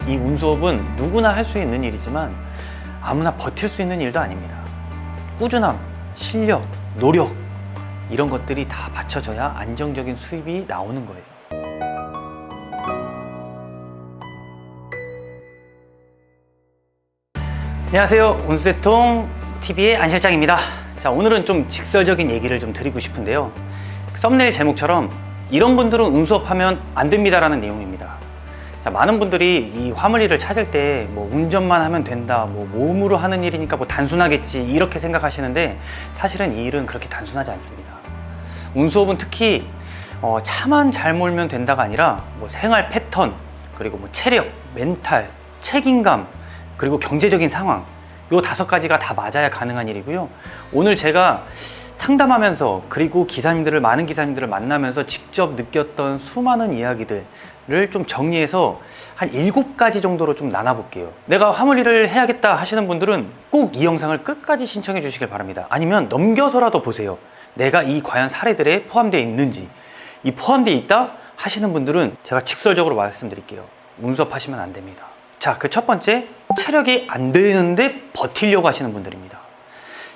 이 운수업은 누구나 할 수 있는 일이지만 아무나 버틸 수 있는 일도 아닙니다. 꾸준함, 실력, 노력 이런 것들이 다 받쳐져야 안정적인 수입이 나오는 거예요. 안녕하세요. 운수대통TV의 안 실장입니다. 자, 오늘은 좀 직설적인 얘기를 좀 드리고 싶은데요. 썸네일 제목처럼 이런 분들은 운수업 하면 안 됩니다 라는 내용입니다. 자, 많은 분들이 이 화물일을 찾을 때 뭐 운전만 하면 된다, 뭐 몸으로 하는 일이니까 뭐 단순하겠지 이렇게 생각하시는데 사실은 이 일은 그렇게 단순하지 않습니다. 운수업은 특히 차만 잘 몰면 된다가 아니라 뭐 생활 패턴, 그리고 뭐 체력, 멘탈, 책임감, 그리고 경제적인 상황, 요 5가지가 다 맞아야 가능한 일이고요. 오늘 제가 상담하면서 그리고 많은 기사님들을 만나면서 직접 느꼈던 수많은 이야기들을 좀 정리해서 한 7가지 정도로 좀 나눠볼게요. 내가 화물일을 해야겠다 하시는 분들은 꼭 이 영상을 끝까지 신청해 주시길 바랍니다. 아니면 넘겨서라도 보세요. 내가 이 과연 사례들에 포함되어 있는지. 이 포함되어 있다 하시는 분들은 제가 직설적으로 말씀드릴게요. 운수업 하시면 안 됩니다. 자, 그 첫 번째, 체력이 안 되는데 버티려고 하시는 분들입니다.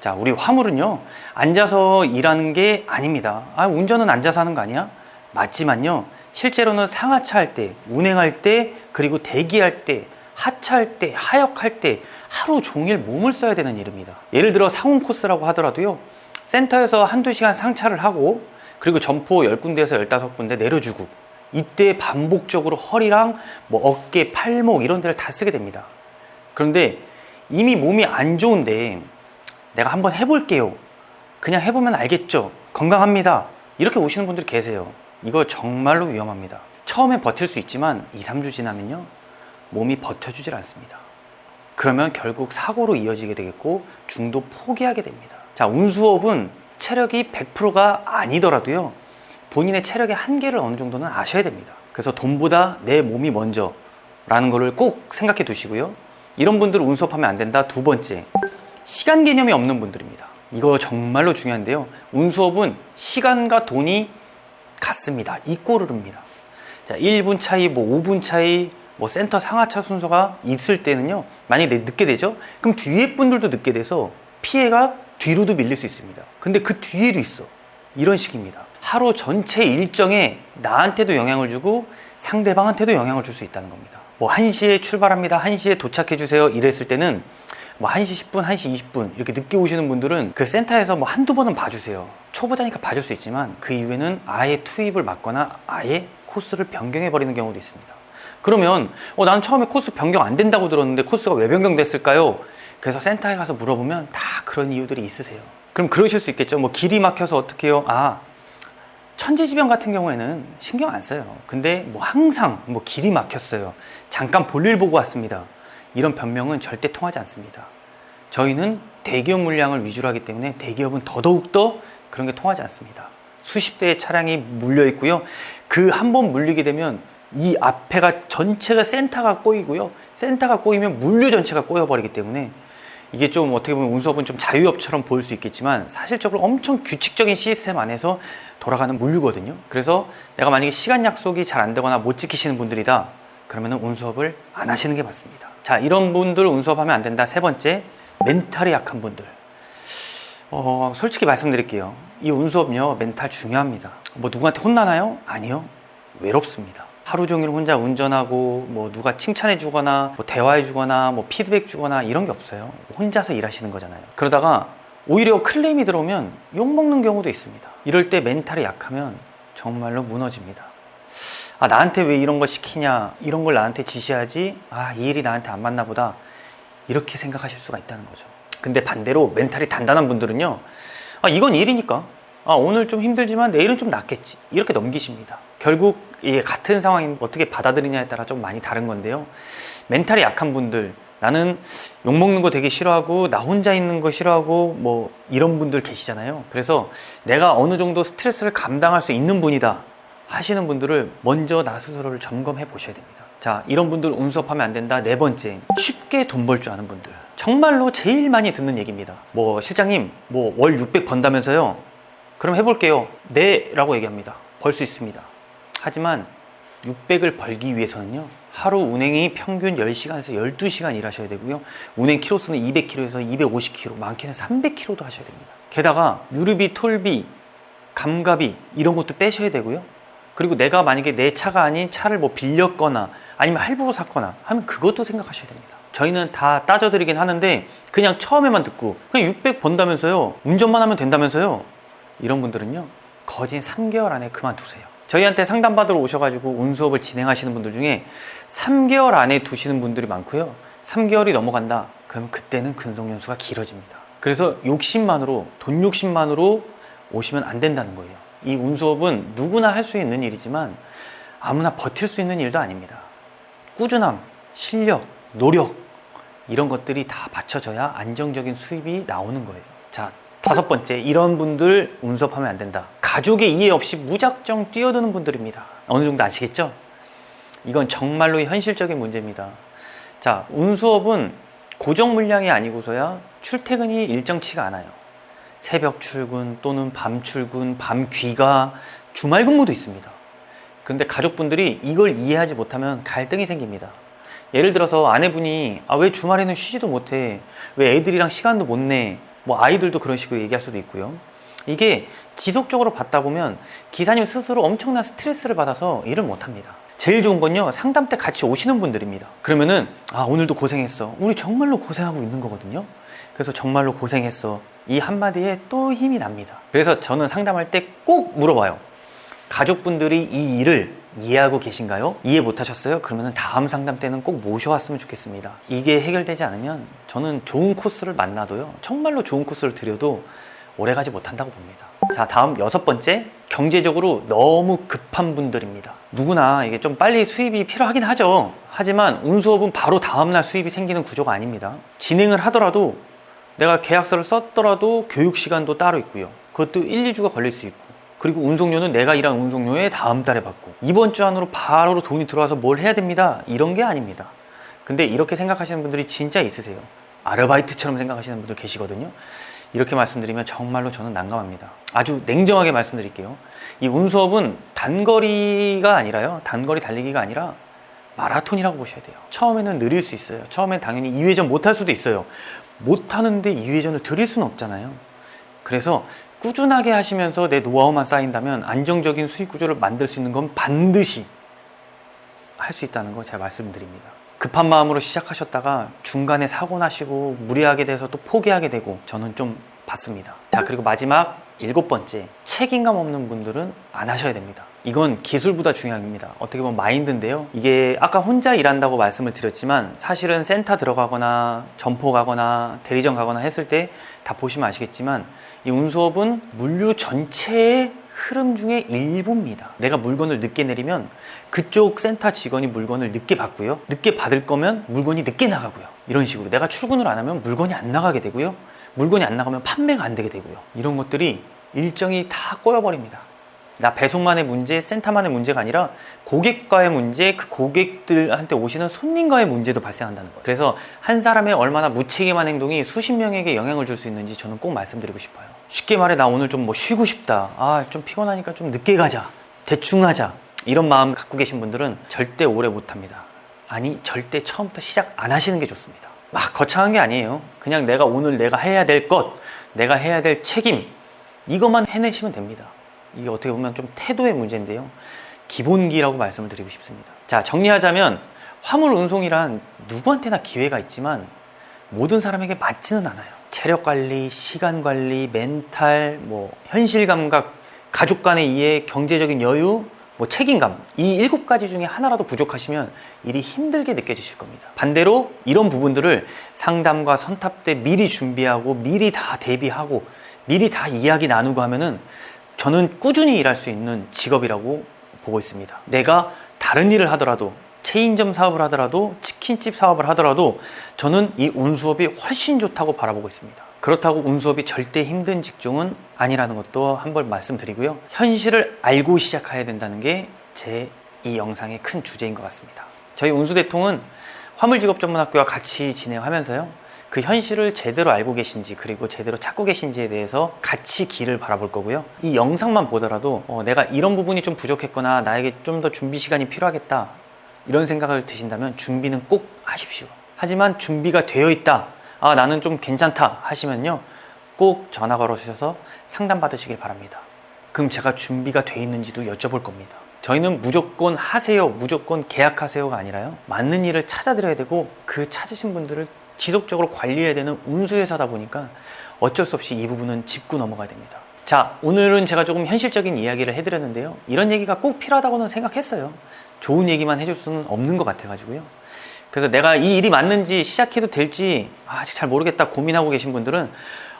자, 우리 화물은요, 앉아서 일하는 게 아닙니다. 운전은 앉아서 하는 거 아니야? 맞지만요, 실제로는 상하차 할 때, 운행할 때, 그리고 대기할 때, 하차할 때, 하역할 때 하루 종일 몸을 써야 되는 일입니다. 예를 들어 상온 코스라고 하더라도요, 센터에서 한두 시간 상차를 하고, 그리고 점포 10군데에서 15군데 내려주고, 이때 반복적으로 허리랑 뭐 어깨, 팔목 이런 데를 다 쓰게 됩니다. 그런데 이미 몸이 안 좋은데 내가 한번 해볼게요. 그냥 해보면 알겠죠. 건강합니다. 이렇게 오시는 분들이 계세요. 이거 정말로 위험합니다. 처음엔 버틸 수 있지만 2, 3주 지나면요, 몸이 버텨주질 않습니다. 그러면 결국 사고로 이어지게 되겠고 중도 포기하게 됩니다. 자, 운수업은 체력이 100%가 아니더라도요, 본인의 체력의 한계를 어느 정도는 아셔야 됩니다. 그래서 돈보다 내 몸이 먼저 라는 거를 꼭 생각해 두시고요. 이런 분들은 운수업하면 안 된다. 두 번째, 시간 개념이 없는 분들입니다. 이거 정말로 중요한데요, 운수업은 시간과 돈이 같습니다. 이꼬르릅니다. 자, 1분 차이, 뭐 5분 차이, 뭐 센터 상하차 순서가 있을 때는요, 만약에 늦게 되죠? 그럼 뒤에 분들도 늦게 돼서 피해가 뒤로도 밀릴 수 있습니다. 근데 그 뒤에도 있어. 이런 식입니다. 하루 전체 일정에 나한테도 영향을 주고 상대방한테도 영향을 줄 수 있다는 겁니다. 뭐 1시에 출발합니다, 1시에 도착해 주세요 이랬을 때는 뭐 1시 10분, 1시 20분 이렇게 늦게 오시는 분들은 그 센터에서 뭐 한두 번은 봐주세요. 초보자니까 봐줄 수 있지만 그 이후에는 아예 투입을 막거나 아예 코스를 변경해 버리는 경우도 있습니다. 그러면 난 처음에 코스 변경 안 된다고 들었는데 코스가 왜 변경됐을까요? 그래서 센터에 가서 물어보면 다 그런 이유들이 있으세요. 그럼 그러실 수 있겠죠. 뭐 길이 막혀서 어떻게 해요? 천재지변 같은 경우에는 신경 안 써요. 근데 뭐 항상 뭐 길이 막혔어요, 잠깐 볼일 보고 왔습니다, 이런 변명은 절대 통하지 않습니다. 저희는 대기업 물량을 위주로 하기 때문에 대기업은 더더욱더 그런 게 통하지 않습니다. 수십 대의 차량이 물려 있고요, 그 한 번 물리게 되면 이 앞에가 전체가 센터가 꼬이고요, 센터가 꼬이면 물류 전체가 꼬여버리기 때문에 이게 좀 어떻게 보면 운수업은 좀 자유업처럼 보일 수 있겠지만 사실적으로 엄청 규칙적인 시스템 안에서 돌아가는 물류거든요. 그래서 내가 만약에 시간 약속이 잘 안 되거나 못 지키시는 분들이다, 그러면 운수업을 안 하시는 게 맞습니다. 자, 이런 분들 운수업하면 안 된다. 세 번째, 멘탈이 약한 분들. 솔직히 말씀드릴게요. 이 운수업요, 멘탈 중요합니다. 뭐 누구한테 혼나나요? 아니요. 외롭습니다. 하루 종일 혼자 운전하고 뭐 누가 칭찬해 주거나 뭐 대화해 주거나 뭐 피드백 주거나 이런 게 없어요. 혼자서 일하시는 거잖아요. 그러다가 오히려 클레임이 들어오면 욕먹는 경우도 있습니다. 이럴 때 멘탈이 약하면 정말로 무너집니다. 나한테 왜 이런 걸 시키냐, 이런 걸 나한테 지시하지, 이 일이 나한테 안 맞나 보다, 이렇게 생각하실 수가 있다는 거죠. 근데 반대로 멘탈이 단단한 분들은요, 이건 일이니까 오늘 좀 힘들지만 내일은 좀 낫겠지, 이렇게 넘기십니다. 결국 이게 같은 상황인 어떻게 받아들이냐에 따라 좀 많이 다른 건데요, 멘탈이 약한 분들, 나는 욕먹는 거 되게 싫어하고 나 혼자 있는 거 싫어하고 뭐 이런 분들 계시잖아요. 그래서 내가 어느 정도 스트레스를 감당할 수 있는 분이다 하시는 분들을 먼저 나 스스로를 점검해 보셔야 됩니다. 자, 이런 분들 운수업하면 안 된다. 네 번째, 쉽게 돈 벌 줄 아는 분들. 정말로 제일 많이 듣는 얘기입니다. 뭐 실장님 뭐 월 600 번다면서요? 그럼 해볼게요. 네 라고 얘기합니다. 벌 수 있습니다. 하지만 600을 벌기 위해서는요, 하루 운행이 평균 10시간에서 12시간 일하셔야 되고요. 운행 키로수는 200km에서 250km, 많게는 300km도 하셔야 됩니다. 게다가 유류비, 톨비, 감가비 이런 것도 빼셔야 되고요. 그리고 내가 만약에 내 차가 아닌 차를 뭐 빌렸거나 아니면 할부로 샀거나 하면 그것도 생각하셔야 됩니다. 저희는 다 따져드리긴 하는데 그냥 처음에만 듣고 그냥 600 번다면서요, 운전만 하면 된다면서요, 이런 분들은요 거진 3개월 안에 그만두세요. 저희한테 상담받으러 오셔가지고 운수업을 진행하시는 분들 중에 3개월 안에 두시는 분들이 많고요, 3개월이 넘어간다 그러면 그때는 근속연수가 길어집니다. 그래서 욕심만으로, 돈 욕심만으로 오시면 안 된다는 거예요. 이 운수업은 누구나 할 수 있는 일이지만 아무나 버틸 수 있는 일도 아닙니다. 꾸준함, 실력, 노력 이런 것들이 다 받쳐져야 안정적인 수입이 나오는 거예요. 자, 5번째, 이런 분들 운수업하면 안 된다. 가족의 이해 없이 무작정 뛰어드는 분들입니다. 어느 정도 아시겠죠? 이건 정말로 현실적인 문제입니다. 자, 운수업은 고정 물량이 아니고서야 출퇴근이 일정치가 않아요. 새벽 출근 또는 밤 출근, 밤 귀가, 주말 근무도 있습니다. 그런데 가족분들이 이걸 이해하지 못하면 갈등이 생깁니다. 예를 들어서 아내분이 왜 주말에는 쉬지도 못해, 왜 애들이랑 시간도 못 내, 뭐 아이들도 그런 식으로 얘기할 수도 있고요. 이게 지속적으로 받다 보면 기사님 스스로 엄청난 스트레스를 받아서 일을 못합니다. 제일 좋은 건요, 상담 때 같이 오시는 분들입니다. 그러면은 오늘도 고생했어, 우리 정말로 고생하고 있는 거거든요. 그래서 정말로 고생했어, 이 한마디에 또 힘이 납니다. 그래서 저는 상담할 때 꼭 물어봐요. 가족분들이 이 일을 이해하고 계신가요? 이해 못하셨어요? 그러면 다음 상담 때는 꼭 모셔왔으면 좋겠습니다. 이게 해결되지 않으면 저는 좋은 코스를 만나도요, 정말로 좋은 코스를 드려도 오래가지 못한다고 봅니다. 자, 다음 6번째, 경제적으로 너무 급한 분들입니다. 누구나 이게 좀 빨리 수입이 필요하긴 하죠. 하지만 운수업은 바로 다음날 수입이 생기는 구조가 아닙니다. 진행을 하더라도 내가 계약서를 썼더라도 교육시간도 따로 있고요, 그것도 1, 2주가 걸릴 수 있고, 그리고 운송료는 내가 일한 운송료에 다음 달에 받고, 이번 주 안으로 바로 돈이 들어와서 뭘 해야 됩니다, 이런 게 아닙니다. 근데 이렇게 생각하시는 분들이 진짜 있으세요. 아르바이트처럼 생각하시는 분들 계시거든요. 이렇게 말씀드리면 정말로 저는 난감합니다. 아주 냉정하게 말씀드릴게요. 이 운수업은 단거리가 아니라요, 단거리 달리기가 아니라 마라톤이라고 보셔야 돼요. 처음에는 느릴 수 있어요. 처음엔 당연히 2회전 못할 수도 있어요. 못하는데 2회전을 드릴 수는 없잖아요. 그래서 꾸준하게 하시면서 내 노하우만 쌓인다면 안정적인 수익 구조를 만들 수 있는 건 반드시 할 수 있다는 거 제가 말씀드립니다. 급한 마음으로 시작하셨다가 중간에 사고 나시고 무리하게 돼서 또 포기하게 되고, 저는 좀 봤습니다. 자, 그리고 마지막 7번째, 책임감 없는 분들은 안 하셔야 됩니다. 이건 기술보다 중요합니다. 어떻게 보면 마인드인데요, 이게 아까 혼자 일한다고 말씀을 드렸지만 사실은 센터 들어가거나 점포 가거나 대리점 가거나 했을 때 다 보시면 아시겠지만 이 운수업은 물류 전체의 흐름 중에 일부입니다. 내가 물건을 늦게 내리면 그쪽 센터 직원이 물건을 늦게 받고요, 늦게 받을 거면 물건이 늦게 나가고요, 이런 식으로 내가 출근을 안 하면 물건이 안 나가게 되고요, 물건이 안 나가면 판매가 안 되게 되고요, 이런 것들이 일정이 다 꼬여버립니다. 나 배송만의 문제, 센터만의 문제가 아니라 고객과의 문제, 그 고객들한테 오시는 손님과의 문제도 발생한다는 거예요. 그래서 한 사람의 얼마나 무책임한 행동이 수십 명에게 영향을 줄 수 있는지 저는 꼭 말씀드리고 싶어요. 쉽게 말해, 나 오늘 좀 뭐 쉬고 싶다, 좀 피곤하니까 좀 늦게 가자, 대충 하자, 이런 마음 갖고 계신 분들은 절대 오래 못합니다. 아니, 절대 처음부터 시작 안 하시는 게 좋습니다. 막 거창한 게 아니에요. 그냥 내가 오늘 내가 해야 될 것, 내가 해야 될 책임, 이것만 해내시면 됩니다. 이게 어떻게 보면 좀 태도의 문제인데요, 기본기라고 말씀을 드리고 싶습니다. 자, 정리하자면 화물 운송이란 누구한테나 기회가 있지만 모든 사람에게 맞지는 않아요. 체력 관리, 시간 관리, 멘탈, 현실 감각, 가족 간의 이해, 경제적인 여유, 책임감, 이 7가지 중에 하나라도 부족하시면 일이 힘들게 느껴지실 겁니다. 반대로 이런 부분들을 상담과 선탑 때 미리 준비하고 미리 다 대비하고 미리 다 이야기 나누고 하면은 저는 꾸준히 일할 수 있는 직업이라고 보고 있습니다. 내가 다른 일을 하더라도, 체인점 사업을 하더라도, 치킨집 사업을 하더라도 저는 이 운수업이 훨씬 좋다고 바라보고 있습니다. 그렇다고 운수업이 절대 힘든 직종은 아니라는 것도 한번 말씀드리고요, 현실을 알고 시작해야 된다는 게 제 이 영상의 큰 주제인 것 같습니다. 저희 운수대통은 화물직업전문학교와 같이 진행하면서요, 그 현실을 제대로 알고 계신지, 그리고 제대로 찾고 계신지에 대해서 같이 길을 바라볼 거고요, 이 영상만 보더라도 내가 이런 부분이 좀 부족했거나 나에게 좀 더 준비 시간이 필요하겠다, 이런 생각을 드신다면 준비는 꼭 하십시오. 하지만 준비가 되어 있다, 나는 좀 괜찮다 하시면요, 꼭 전화 걸어주셔서 상담 받으시길 바랍니다. 그럼 제가 준비가 돼 있는지도 여쭤볼 겁니다. 저희는 무조건 하세요, 무조건 계약하세요가 아니라요, 맞는 일을 찾아드려야 되고 그 찾으신 분들을 지속적으로 관리해야 되는 운수회사다 보니까 어쩔 수 없이 이 부분은 짚고 넘어가야 됩니다. 자, 오늘은 제가 조금 현실적인 이야기를 해드렸는데요, 이런 얘기가 꼭 필요하다고는 생각했어요. 좋은 얘기만 해줄 수는 없는 것 같아가지고요. 그래서 내가 이 일이 맞는지 시작해도 될지 아직 잘 모르겠다 고민하고 계신 분들은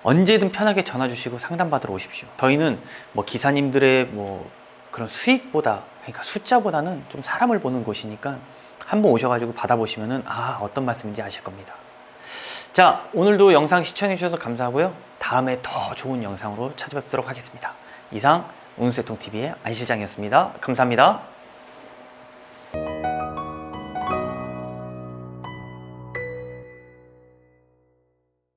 언제든 편하게 전화 주시고 상담받으러 오십시오. 저희는 뭐 기사님들의 뭐 그런 수익보다, 그러니까 숫자보다는 좀 사람을 보는 곳이니까 한번 오셔가지고 받아보시면은 어떤 말씀인지 아실 겁니다. 자, 오늘도 영상 시청해 주셔서 감사하고요. 다음에 더 좋은 영상으로 찾아뵙도록 하겠습니다. 이상 운수대통TV의 안 실장이었습니다. 감사합니다.